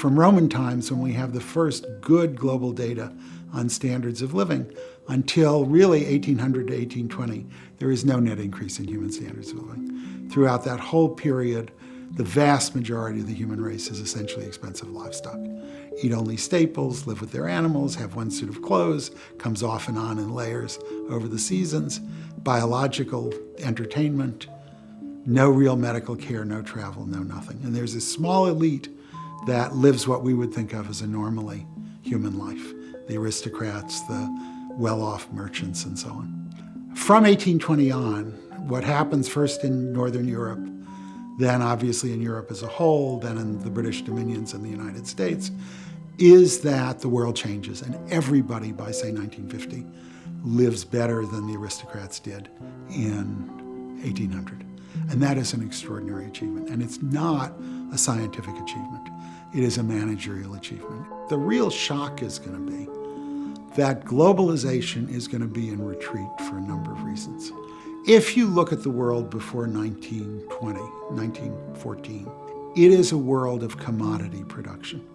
from Roman times, when we have the first good global data on standards of living, until really 1800 to 1820, there is no net increase in human standards of living. Throughout that whole period, the vast majority of the human race is essentially expensive livestock. Eat only staples, live with their animals, have one suit of clothes, comes off and on in layers over the seasons, biological entertainment, no real medical care, no travel, no nothing. And there's a small elite that lives what we would think of as a normally human life. The aristocrats, the well-off merchants, and so on. From 1820 on, what happens first in Northern Europe, then obviously in Europe as a whole, then in the British dominions and the United States, is that the world changes, and everybody by, say, 1950, lives better than the aristocrats did in 1800. And that is an extraordinary achievement. And it's not a scientific achievement. It is a managerial achievement. The real shock is going to be that globalization is going to be in retreat for a number of reasons. If you look at the world before 1920, 1914, it is a world of commodity production.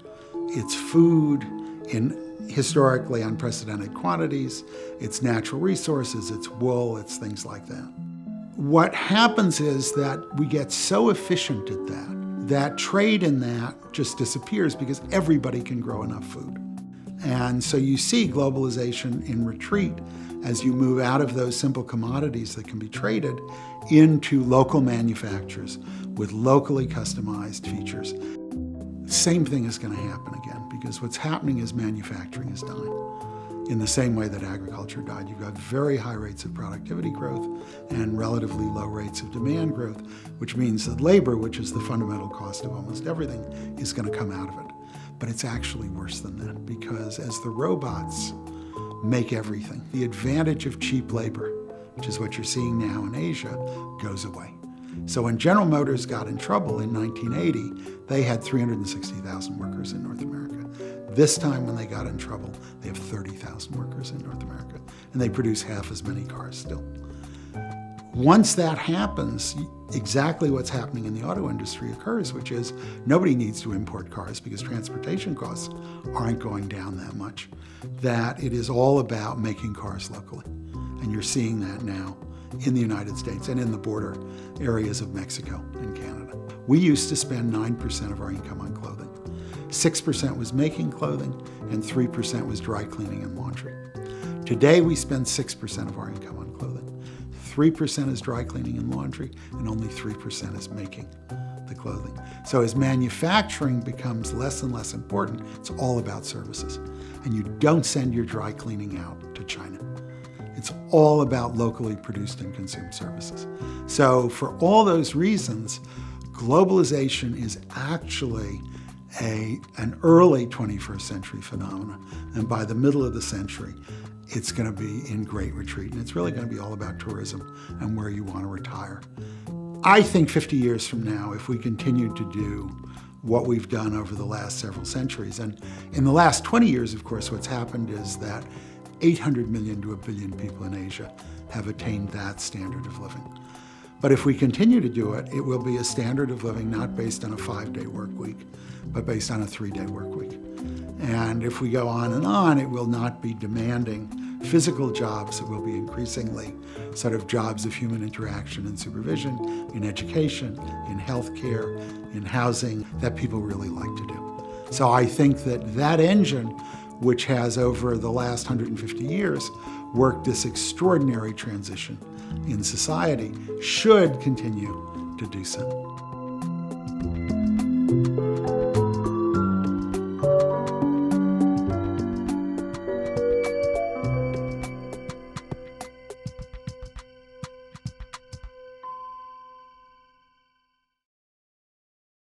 It's food in historically unprecedented quantities, it's natural resources, it's wool, it's things like that. What happens is that we get so efficient at that trade in that just disappears because everybody can grow enough food. And so you see globalization in retreat as you move out of those simple commodities that can be traded into local manufacturers with locally customized features. Same thing is going to happen again, because what's happening is manufacturing is dying. In the same way that agriculture died, you've got very high rates of productivity growth and relatively low rates of demand growth, which means that labor, which is the fundamental cost of almost everything, is going to come out of it. But it's actually worse than that, because as the robots make everything, the advantage of cheap labor, which is what you're seeing now in Asia, goes away. So when General Motors got in trouble in 1980, they had 360,000 workers in North America. This time when they got in trouble, they have 30,000 workers in North America, and they produce half as many cars still. Once that happens, exactly what's happening in the auto industry occurs, which is nobody needs to import cars because transportation costs aren't going down that much, that it is all about making cars locally. And you're seeing that now in the United States and in the border areas of Mexico and Canada. We used to spend 9% of our income on clothing. 6% was making clothing, and 3% was dry cleaning and laundry. Today, we spend 6% of our income on clothing. 3% is dry cleaning and laundry, and only 3% is making the clothing. So as manufacturing becomes less and less important, it's all about services. And you don't send your dry cleaning out to China. It's all about locally produced and consumed services. So for all those reasons, globalization is actually an early 21st century phenomenon. And by the middle of the century, it's going to be in great retreat. And it's really going to be all about tourism and where you want to retire. I think 50 years from now, if we continue to do what we've done over the last several centuries, and in the last 20 years, of course, what's happened is that 800 million to a billion people in Asia have attained that standard of living. But if we continue to do it, it will be a standard of living not based on a 5-day work week, but based on a 3-day work week. And if we go on and on, it will not be demanding physical jobs. It will be increasingly sort of jobs of human interaction and supervision, in education, in healthcare, in housing, that people really like to do. So I think that that engine, which has over the last 150 years worked this extraordinary transition in society, should continue to do so.